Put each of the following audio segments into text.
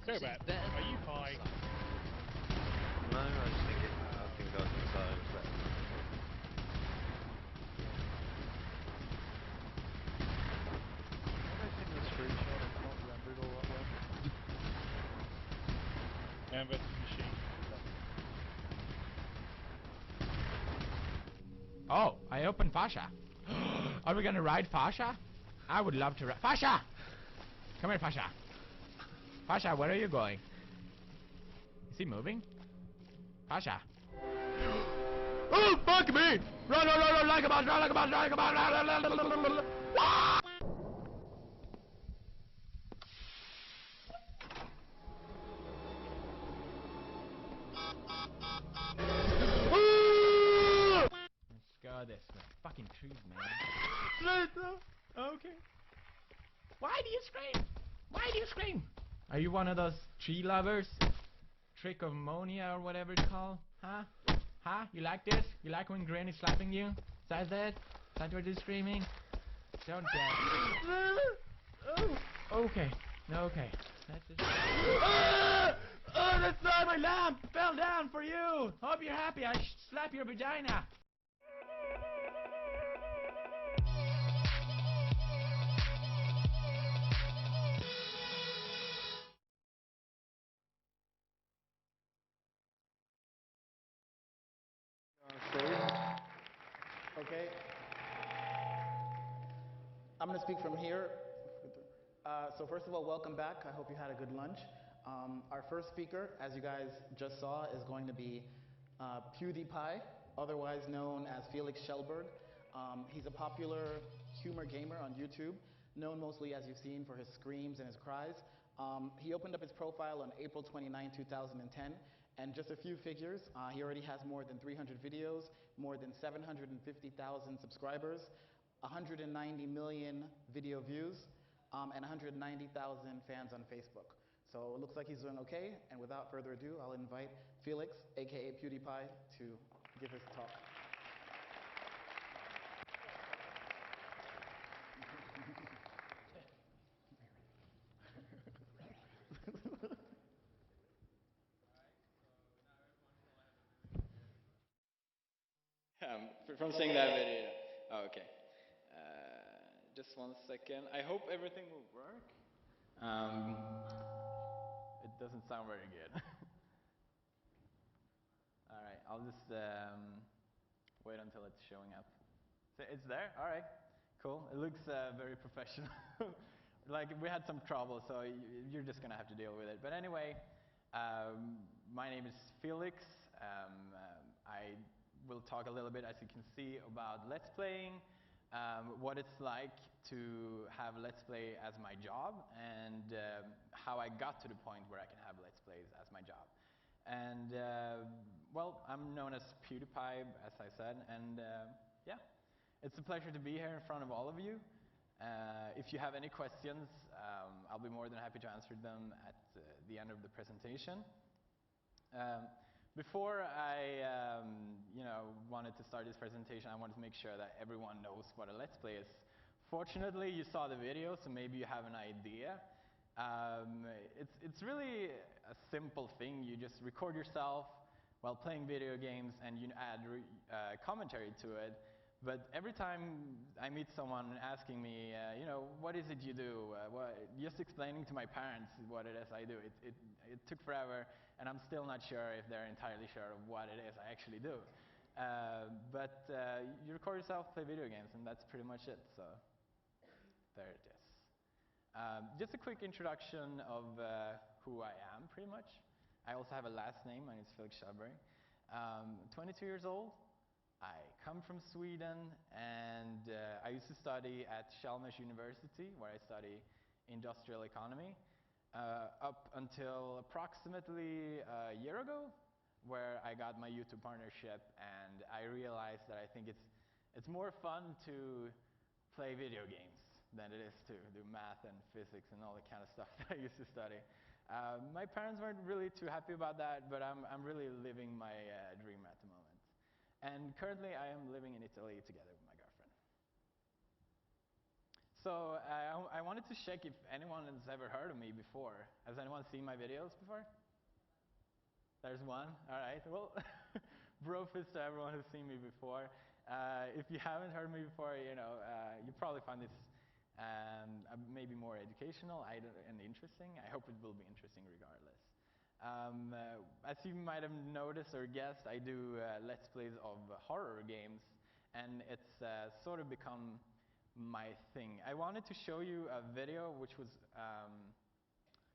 Go back. Are you high? No, I just think I was inside. And that's the machine. Oh, I opened Fasha. Are we gonna ride Fasha? I would love to ride. Fasha! Come here, Fasha. Fasha, where are you going? Is he moving? Fasha. Oh, fuck me! Run, run, run, run, like a boss, run like a boss, run like a boss, run, run, run, run, run, run, run. Let's go this way. Fucking trees, man. Okay. Why do you scream? Why do you scream? Are you one of those tree lovers? Trichomania or whatever it's called? Huh? Huh? You like this? You like when Granny's slapping you? Is that it? Is that what you're screaming? Don't get. Okay. Okay. That's just. Oh, that's not my lamp! Fell down for you! Hope you're happy. I slap your vagina. Okay. I'm going to speak from here. So first of all, welcome back. I hope you had a good lunch. Our first speaker, as you guys just saw, is going to be PewDiePie, otherwise known as Felix Kjellberg. He's a popular humor gamer on YouTube, known mostly, as you've seen, for his screams and his cries. He opened up his profile on April 29, 2010. And just a few figures, he already has more than 300 videos, more than 750,000 subscribers, 190 million video views, and 190,000 fans on Facebook. So it looks like he's doing okay, and without further ado, I'll invite Felix, aka PewDiePie, to give his talk. From seeing that video. Oh, okay. Just 1 second. I hope everything will work. It doesn't sound very good. All right, I'll just wait until it's showing up. So it's there? All right, cool. It looks very professional. Like we had some trouble, so you're just gonna have to deal with it. But anyway, my name is Felix. I will talk a little bit, as you can see, about Let's Playing, what it's like to have Let's Play as my job, and how I got to the point where I can have Let's Plays as my job. And, well, I'm known as PewDiePie, as I said, and yeah, it's a pleasure to be here in front of all of you. If you have any questions, I'll be more than happy to answer them at the end of the presentation. Before I wanted to start this presentation, I wanted to make sure that everyone knows what a Let's Play is. Fortunately, you saw the video, so maybe you have an idea. It's really a simple thing. You just record yourself while playing video games, and you add commentary to it. But every time I meet someone asking me, what is it you do? Just explaining to my parents what it is I do, it took forever, and I'm still not sure if they're entirely sure of what it is I actually do. But you record yourself, play video games, and that's pretty much it. So there it is. Just a quick introduction of who I am, pretty much. I also have a last name. My name is Felix Kjellberg. 22 years old. I come from Sweden, and I used to study at Chalmers University, where I study industrial economy, up until approximately a year ago, where I got my YouTube partnership, and I realized that I think it's more fun to play video games than it is to do math and physics and all the kind of stuff that I used to study. My parents weren't really too happy about that, but I'm really living my dream at the moment. And currently I am living in Italy together with my girlfriend. So I wanted to check if anyone has ever heard of me before. Has anyone seen my videos before? There's one. All right. Well, bro fist to everyone who's seen me before. If you haven't heard me before, you know, you probably find this maybe more educational and interesting. I hope it will be interesting regardless. As you might have noticed or guessed, I do Let's Plays of horror games, and it's sort of become my thing. I wanted to show you a video which was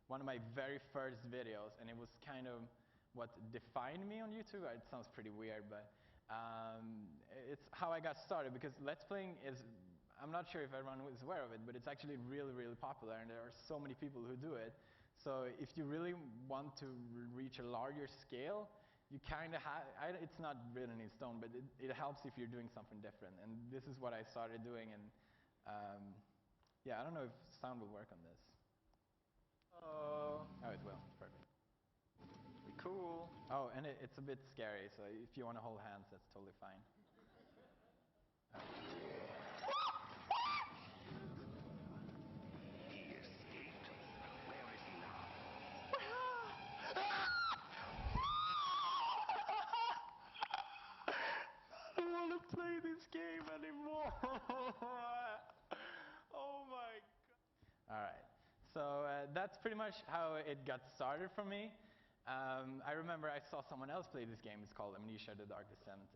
one of my very first videos, and it was kind of what defined me on YouTube. It sounds pretty weird, but it's how I got started, because Let's Playing is, I'm not sure if everyone is aware of it, but it's actually really, really popular, and there are so many people who do it. So if you really want to reach a larger scale, you kind of have, it's not written in stone, but it helps if you're doing something different. And this is what I started doing, and yeah, I don't know if sound will work on this. Oh, it will. Perfect. Cool. Oh, and it's a bit scary, so if you want to hold hands, that's totally fine. He escaped. Where is he now? I don't want to play this game anymore. Oh my god. All right. So that's pretty much how it got started for me. I remember I saw someone else play this game. It's called Amnesia: The Dark Descent.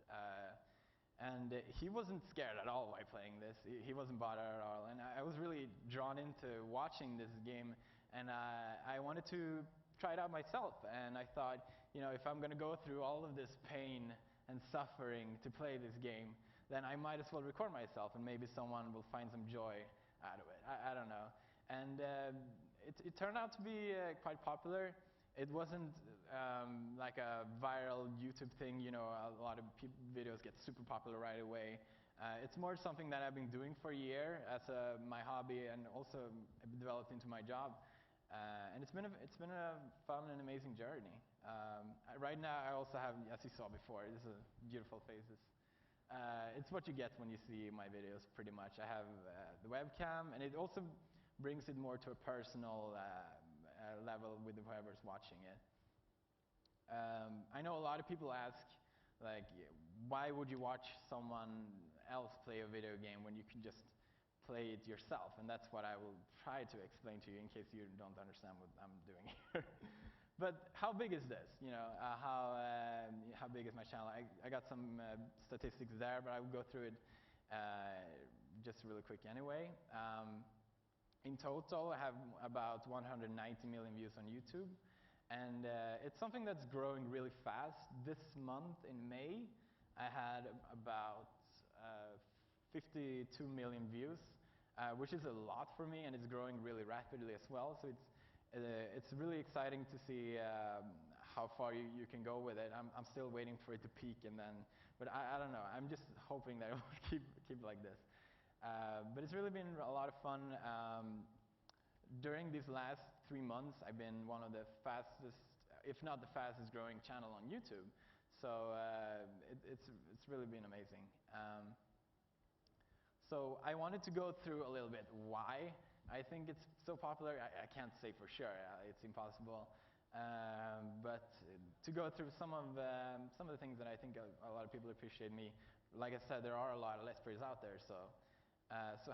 And he wasn't scared at all while playing this. He wasn't bothered at all. And I was really drawn into watching this game. And I wanted to try it out myself. And I thought, you know, if I'm going to go through all of this pain and suffering to play this game, then I might as well record myself, and maybe someone will find some joy out of it. I don't know. And it turned out to be quite popular. It wasn't like a viral YouTube thing, you know, a lot of videos get super popular right away. It's more something that I've been doing for a year as my hobby, and also developed into my job. And it's been a fun and amazing journey. Right now I also have, as you saw before, this is beautiful faces. It's what you get when you see my videos, pretty much. I have the webcam, and it also brings it more to a personal level with whoever's watching it. I know a lot of people ask, like, why would you watch someone else play a video game when you can just play it yourself? And that's what I will try to explain to you in case you don't understand what I'm doing here. But how big is this? You know, how big is my channel? I got some statistics there, but I will go through it just really quick anyway. In total, I have about 190 million views on YouTube, and it's something that's growing really fast. This month, in May, I had about 52 million views, which is a lot for me, and it's growing really rapidly as well. So it's really exciting to see how far you can go with it. I'm still waiting for it to peak, and then, but I don't know. I'm just hoping that it will keep like this. But it's really been a lot of fun. During these last 3 months, I've been one of the fastest, if not the fastest growing channel on YouTube. So it's really been amazing. So I wanted to go through a little bit why I think it's so popular. I can't say for sure, it's impossible. But to go through some of the things that I think a lot of people appreciate me. Like I said, there are a lot of Let's Players out there, so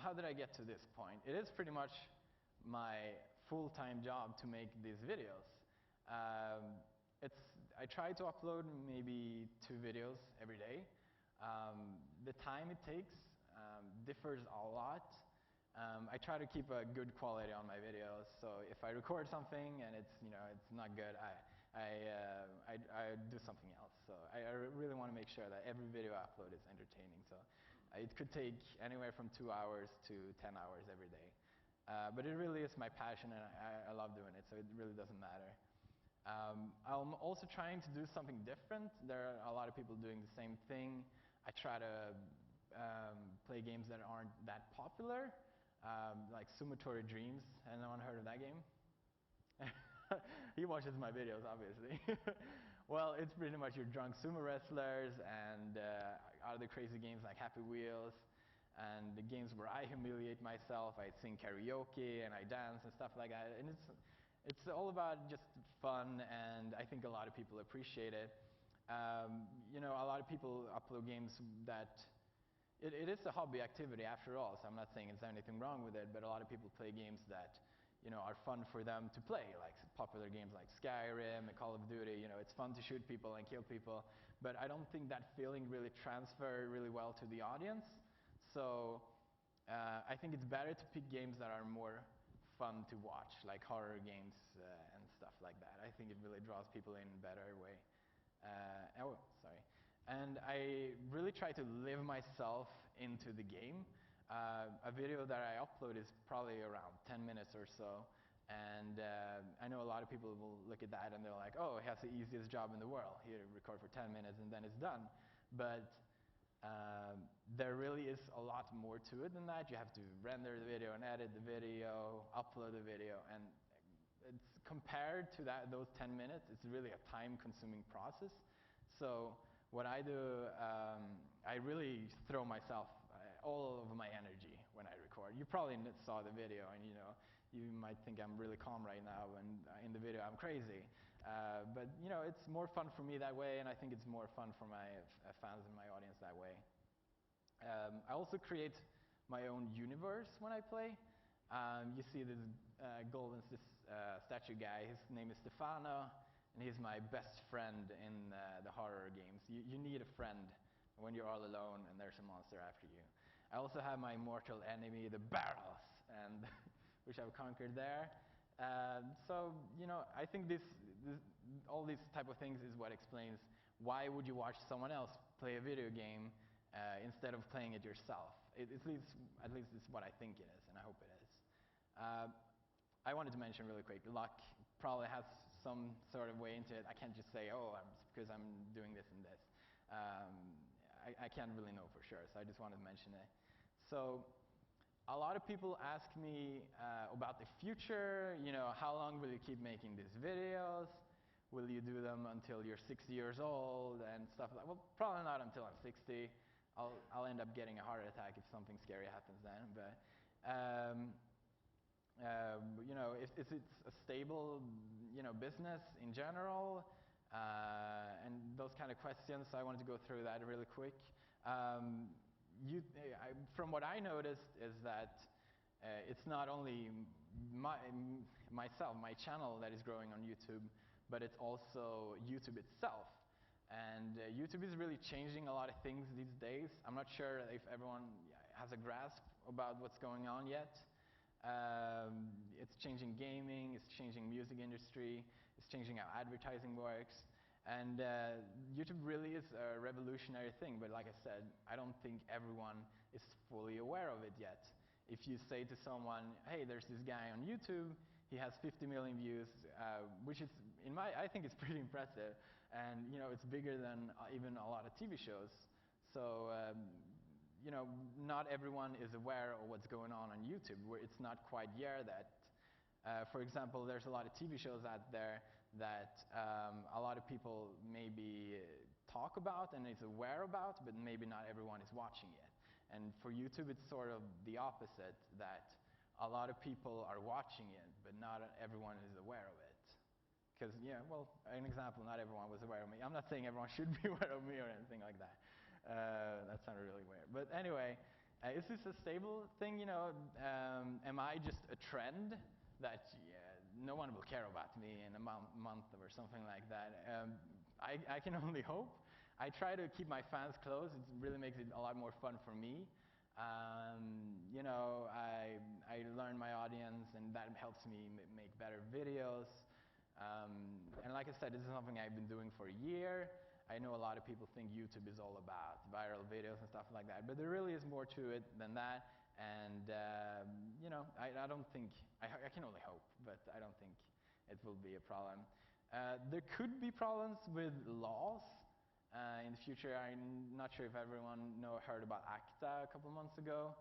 how did I get to this point? It is pretty much my full-time job to make these videos. I try to upload maybe 2 videos every day. The time it takes differs a lot. I try to keep a good quality on my videos, so if I record something and it's not good, I do something else. So I really want to make sure that every video I upload is entertaining. So it could take anywhere from 2 hours to 10 hours every day. But it really is my passion, and I love doing it, so it really doesn't matter. I'm also trying to do something different. There are a lot of people doing the same thing. I try to play games that aren't that popular, like Sumotori Dreams. Anyone heard of that game? He watches my videos, obviously. Well, it's pretty much your drunk sumo wrestlers and other crazy games like Happy Wheels. and the games where I humiliate myself, I sing karaoke and I dance and stuff like that. And it's all about just fun, and I think a lot of people appreciate it. You know, a lot of people upload games that it is a hobby activity after all, so I'm not saying there's anything wrong with it, but a lot of people play games that, you know, are fun for them to play, like popular games like Skyrim and Call of Duty. You know, it's fun to shoot people and kill people, but I don't think that feeling really transfers really well to the audience. So I think it's better to pick games that are more fun to watch, like horror games and stuff like that. I think it really draws people in a better way. Oh, sorry. And I really try to live myself into the game. A video that I upload is probably around 10 minutes or so, and I know a lot of people will look at that and they're like, oh, he has the easiest job in the world. He record for 10 minutes and then it's done. But there really is a lot more to it than that. You have to render the video and edit the video, upload the video, and it's compared to those 10 minutes, it's really a time-consuming process. So what I do, I really throw myself all of my energy when I record. You probably saw the video, and you know, you might think I'm really calm right now, and in the video I'm crazy. But you know, it's more fun for me that way, and I think it's more fun for my fans and my audience that way. I also create my own universe when I play. You see this golden statue guy. His name is Stefano, and he's my best friend in the horror games. You need a friend when you're all alone and there's a monster after you. I also have my mortal enemy, the barrels, and which I've conquered there. So you know, I think all these type of things is what explains why would you watch someone else play a video game instead of playing it yourself. At least it's what I think it is, and I hope it is. I wanted to mention really quick, luck probably has some sort of way into it. I can't just say, oh, because I'm doing this and this. I can't really know for sure, so I just wanted to mention it. So a lot of people ask me about the future. You know, how long will you keep making these videos? Will you do them until you're 60 years old and stuff like that? Well, probably not until I'm 60. I'll end up getting a heart attack if something scary happens then. But you know, if it's a stable, you know, business in general, and those kind of questions, so I wanted to go through that really quick. From what I noticed is that it's not only myself, my channel that is growing on YouTube, but it's also YouTube itself. And YouTube is really changing a lot of things these days. I'm not sure if everyone has a grasp about what's going on yet. It's changing gaming, it's changing music industry, it's changing how advertising works. And YouTube really is a revolutionary thing, but like I said, I don't think everyone is fully aware of it yet. If you say to someone, hey, there's this guy on YouTube, he has 50 million views, which is, I think it's pretty impressive. And you know, it's bigger than even a lot of TV shows. So, you know, not everyone is aware of what's going on YouTube, where it's not quite yet that. For example, there's a lot of TV shows out there that a lot of people maybe talk about and is aware about, but maybe not everyone is watching it. And for YouTube, it's sort of the opposite, that a lot of people are watching it, but not everyone is aware of it. Because, yeah, well, an example, not everyone was aware of me. I'm not saying everyone should be aware of me or anything like that. That sounded really weird. But anyway, is this a stable thing, you know? Am I just a trend that no one will care about me in a month or something like that? I can only hope. I try to keep my fans close. It really makes it a lot more fun for me. You know, I learn my audience, and that helps me make better videos. And like I said, this is something I've been doing for a year. I know a lot of people think YouTube is all about viral videos and stuff like that, but there really is more to it than that. And you know, I don't think, I can only hope, but I don't think it will be a problem. There could be problems with laws in the future. I'm not sure if everyone heard about ACTA a couple months ago.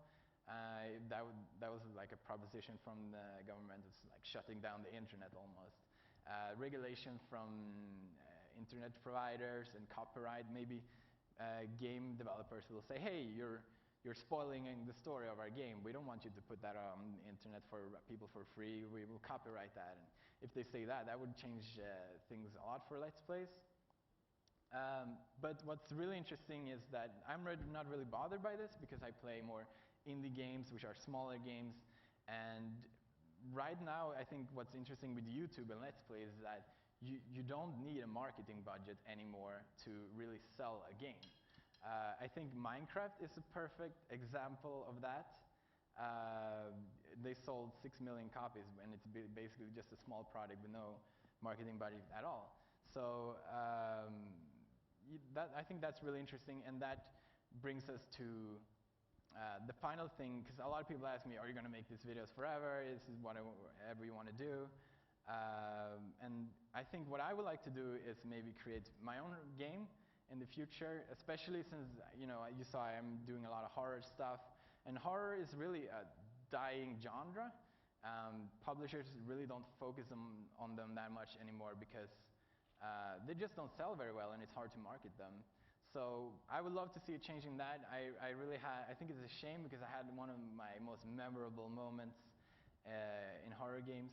That was like a proposition from the government. It's like shutting down the internet almost. Regulation from internet providers and copyright. Maybe game developers will say, hey, you're you're spoiling the story of our game. We don't want you to put that on the internet for people for free. We will copyright that. And if they say that, that would change things a lot for Let's Plays. But what's really interesting is that I'm not really bothered by this because I play more indie games, which are smaller games. And right now, I think what's interesting with YouTube and Let's Play is that you don't need a marketing budget anymore to really sell a game. I think Minecraft is a perfect example of that. They sold 6 million copies, and it's basically just a small product with no marketing budget at all. So I think that's really interesting, and that brings us to the final thing, because a lot of people ask me, are you going to make these videos forever? This is whatever you want to do. And I think what I would like to do is maybe create my own game in the future, especially since, you know, you saw I'm doing a lot of horror stuff. And horror is really a dying genre. Publishers really don't focus on them that much anymore because they just don't sell very well and it's hard to market them. So I would love to see a change in that. I think it's a shame because I had one of my most memorable moments in horror games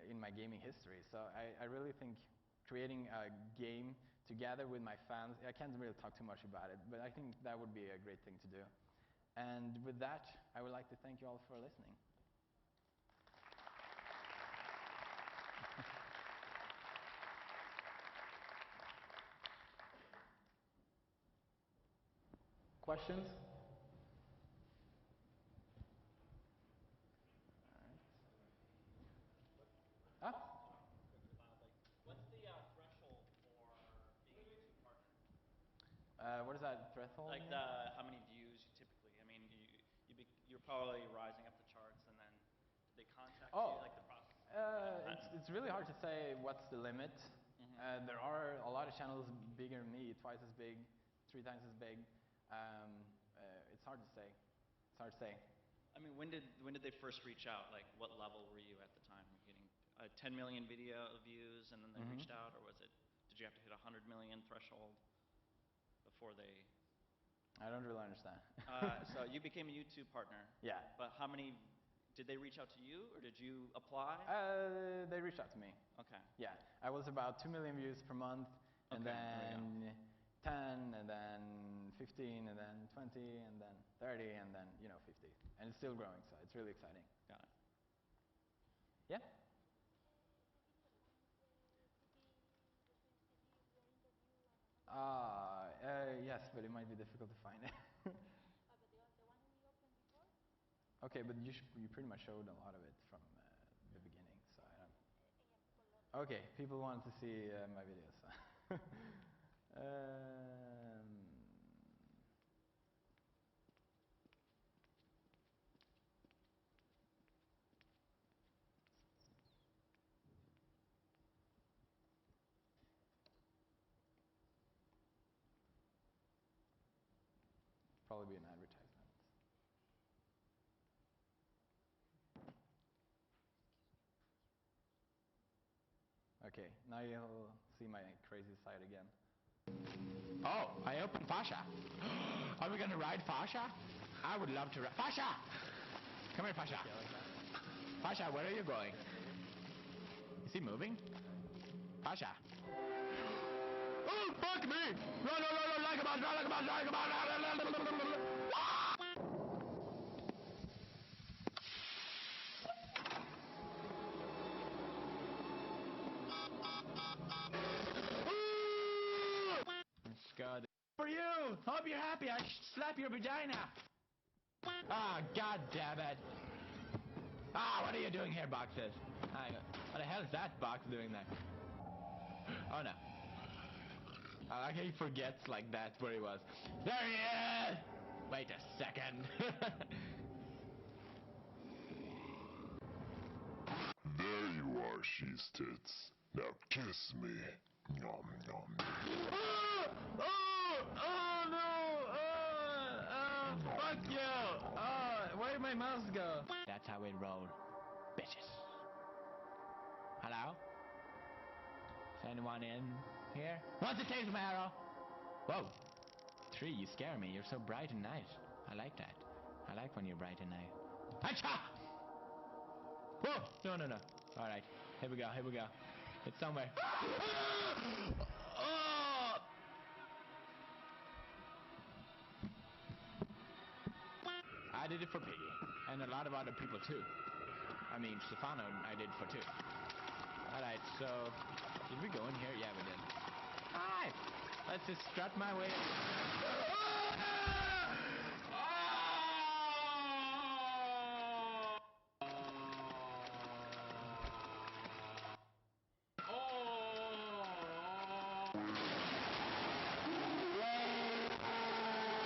in my gaming history. So I really think creating a game together with my fans, I can't really talk too much about it, but I think that would be a great thing to do. And with that, I would like to thank you all for listening. Questions? Huh? What's the threshold for being a YouTube partner? What is that threshold? Like how many views you typically? I mean, you're probably rising up the charts, and then they contact you, like the process. It's really hard to say what's the limit. There are a lot of channels bigger than me, twice as big, 3 times as big. It's hard to say. It's hard to say. I mean, when did they first reach out? Like, what level were you at the time? Were you getting 10 million video views, and then they reached out, or was it? Did you have to hit 100 million threshold before they? I don't really understand. So you became a YouTube partner. Yeah. But how many? Did they reach out to you, or did you apply? They reached out to me. Okay. Yeah, I was about 2 million views per month, and then 10, and then 15, and then 20, and then 30, and then 50, and it's still growing. So it's really exciting. Got it. Yeah. Yes, but it might be difficult to find it. Okay, but you pretty much showed a lot of it from the beginning, so I don't. Okay, people want to see my videos. Probably be an advertisement. Okay, now you'll see my crazy side again. Oh, I opened Fasha. Are we gonna ride Fasha? I would love to ride. Fasha! Come here, Fasha. Fasha, where are you going? Is he moving? Fasha. Oh, fuck me! Run, like a boss, like a boss, like a boss. God. For you! Hope you're happy. I slap your vagina. Ah, god damn it. Ah, what are you doing here, boxes? What the hell is that box doing there? Oh no. I like how he forgets like that where he was. There he is! Wait a second. There you are, she's tits. Now kiss me. Nom nom. Fuck you! Where'd my mouse go? That's how we roll, bitches. Hello? Is anyone in here? Wants to taste my arrow? Whoa. tree. You scare me. You're so bright and nice. I like that. I like when you're bright and nice. Hacha! Whoa! No, no, no. All right. Here we go. Here we go. It's somewhere. I did it for Piggy, and a lot of other people too. I mean, Stefano I did for too. Alright, so, did we go in here? Yeah, we did. Alright, let's just strut my way.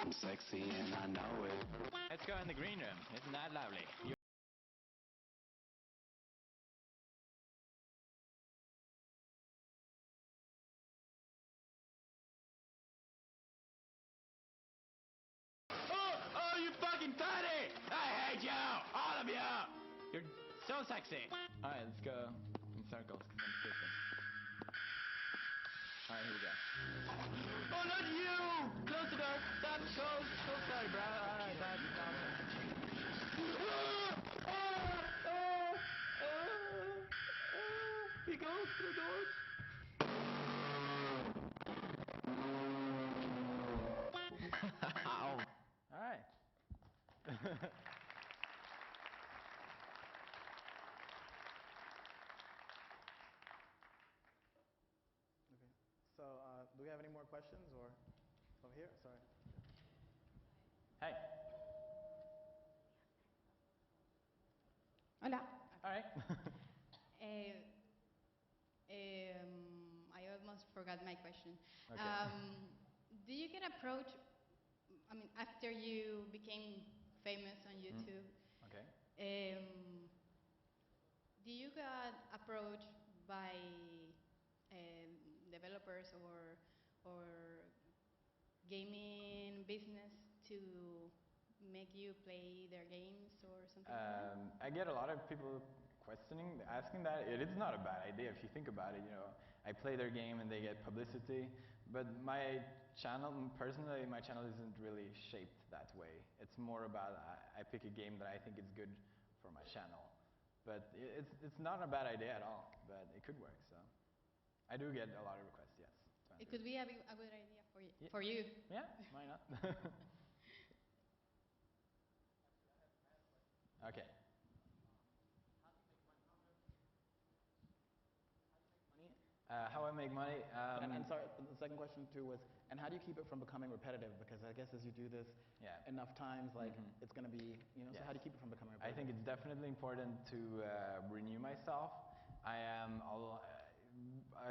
I'm sexy and I know it. Let's go in the green room. Isn't that lovely? Oh, you fucking fatty! I hate you! All of you! You're so sexy! Alright, let's go in circles, because I'm stupid. Alright, here we go. Oh, not you! Close the door! That's so sorry, bro. Alright, that's he goes through doors. Ow. Alright. Okay. So, do we have any more questions or over here? Sorry. Hey. Hola. Alright. I almost forgot my question. Okay. Do you get approached, I mean, after you became famous on YouTube, Okay. do you got approached by developers or gaming business to make you play their games or something like that? I get a lot of people asking that. It is not a bad idea if you think about it. You know, I play their game and they get publicity. But my channel, personally, my channel isn't really shaped that way. It's more about I pick a game that I think is good for my channel. But it's not a bad idea at all. But it could work. So I do get a lot of requests. Yes. It could be a good idea for you. Yeah. For you. Yeah. Why not? Okay. How I make money? And sorry, the second question too was, and how do you keep it from becoming repetitive? Because I guess as you do this enough times, like it's going to be, you know. So how do you keep it from becoming repetitive? I think it's definitely important to renew myself. I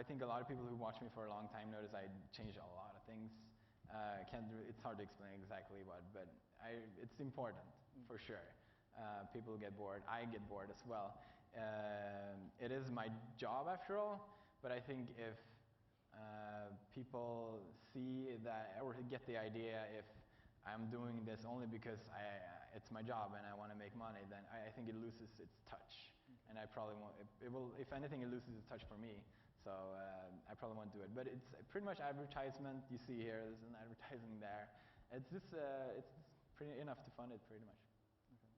think a lot of people who watch me for a long time notice I change a lot of things. It's hard to explain exactly what, but it's important for sure. People get bored. I get bored as well. It is my job after all. But I think if people see that or get the idea if I'm doing this only because it's my job and I want to make money, then I think it loses its touch. And I probably won't. It will. If anything, it loses its touch for me. So I probably won't do it. But it's pretty much advertisement. You see here, there's an advertising there. It's just it's pretty enough to fund it, pretty much. Okay.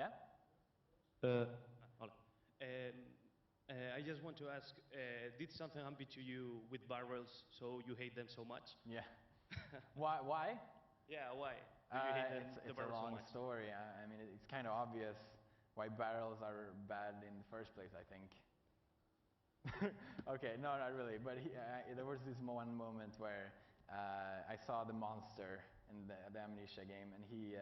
Yeah. Hola. I just want to ask, did something happen to you with barrels so you hate them so much? Yeah. Why? Yeah, why? Do you hate It's a long story. I mean, it's kind of obvious why barrels are bad in the first place, I think. Okay, no, not really. But there was this one moment where I saw the monster in the Amnesia game, and he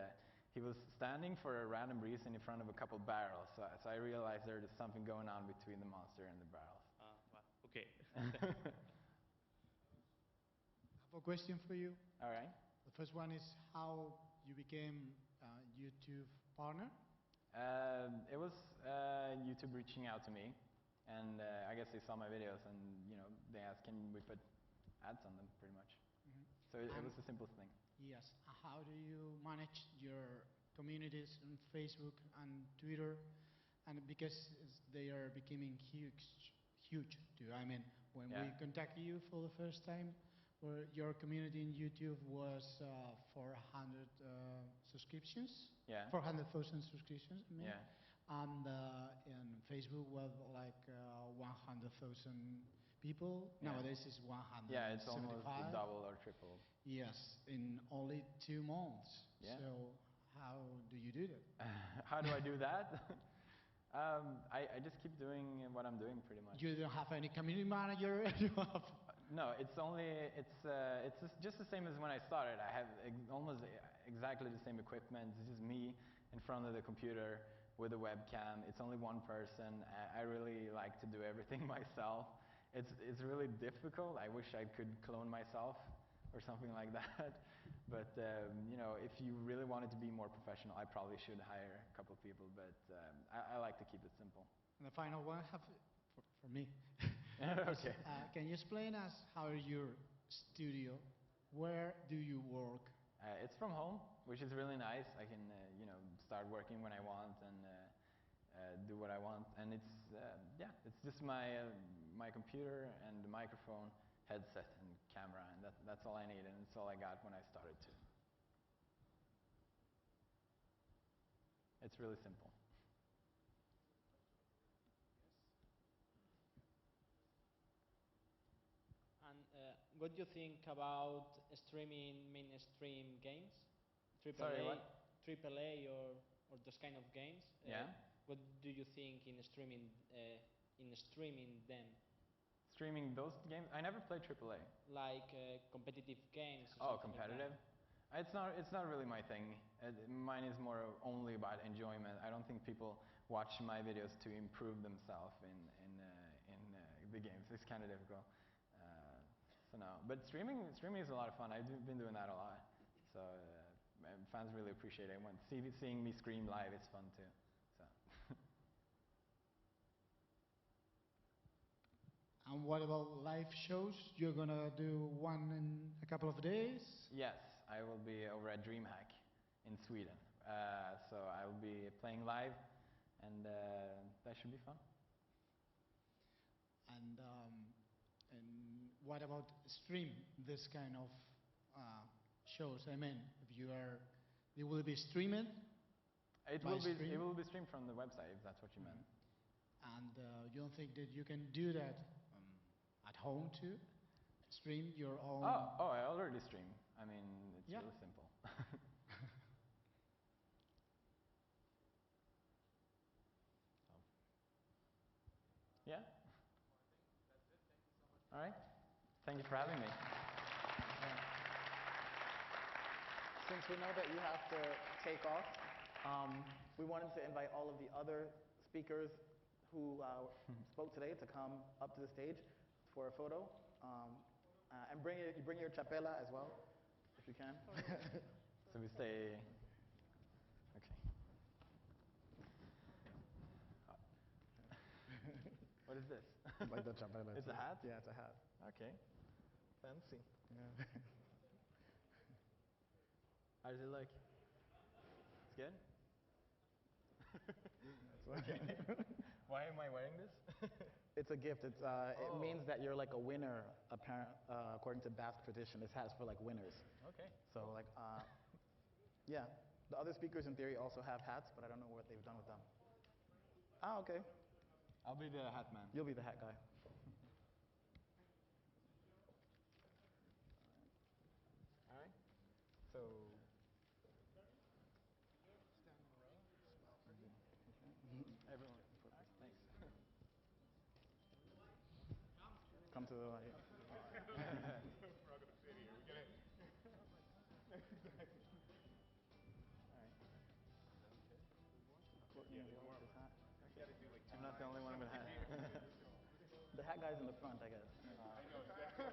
was standing for a random reason in front of a couple barrels. So I realized there was something going on between the monster and the barrels. Well, okay. I have a question for you. All right. The first one is how you became a YouTube partner. It was YouTube reaching out to me, and I guess they saw my videos, and they asked, "Can we put ads on them?" Pretty much. So it was the simplest thing. Yes. How do you manage your communities on Facebook and Twitter? And because they are becoming huge too. I mean, when we contact you for the first time, where your community in YouTube was 400 subscriptions. Yeah. 400,000 subscriptions, I mean. Yeah. And in Facebook was like 100,000 people. Yeah. Nowadays it's 175. Yeah, it's almost double or triple. Yes, in only 2 months. Yeah. So how do you do that? How do I do that? I just keep doing what I'm doing pretty much. You don't have any community manager? No, it's just the same as when I started. I have almost exactly the same equipment. It's just me in front of the computer with a webcam. It's only one person. I really like to do everything myself. It's really difficult. I wish I could clone myself or something like that. But you know, if you really wanted to be more professional, I probably should hire a couple of people. But I like to keep it simple. And the final one for me. Okay. Can you explain us how your studio? Where do you work? It's from home, which is really nice. I can you know, start working when I want and do what I want. And it's yeah, it's just my computer and the microphone, headset and camera, and that's all I need, and it's all I got when I started too. It's really simple. And what do you think about streaming mainstream games? Sorry, what? AAA or those kind of games? Yeah. What do you think in streaming them? Streaming those games? I never played AAA. Like competitive games. Oh, competitive? Like it's not really my thing. Mine is more only about enjoyment. I don't think people watch my videos to improve themselves in the games. It's kind of difficult. So no, but streaming is a lot of fun. I've been doing that a lot. So fans really appreciate it. When seeing me scream live, it's fun too. So. And what about live shows? You're gonna do one in a couple of days? Yes, I will be over at DreamHack in Sweden. So I will be playing live, and that should be fun. And what about stream this kind of shows? I mean, it will be streamed. It will be streamed from the website, if that's what you meant. And you don't think that you can do that at home too? Stream your own? Oh, I already stream. I mean, it's really simple. Yeah. All right. Thank you for having me. Since we know that you have to take off, we wanted to invite all of the other speakers who spoke today to come up to the stage for a photo. And bring your chapela as well, if you can. So we stay. Okay. What is this? Like the chapela. It's a hat? Yeah, it's a hat. Okay. Fancy. Yeah. How does it look? It's good? Okay. Why am I wearing this? It's a gift. It means that you're like a winner, according to Basque tradition. This hat's for like winners. Okay. So like, yeah. The other speakers in theory also have hats, but I don't know what they've done with them. Ah, okay. I'll be the hat man. You'll be the hat guy. All right. So. Everyone. Perfect. Thanks. Come to the light. We're all gonna sit here. We gotta. All right. Courtney, you want this hat? I'm not the only one with a hat. The hat guy's in the front, I guess. I know exactly.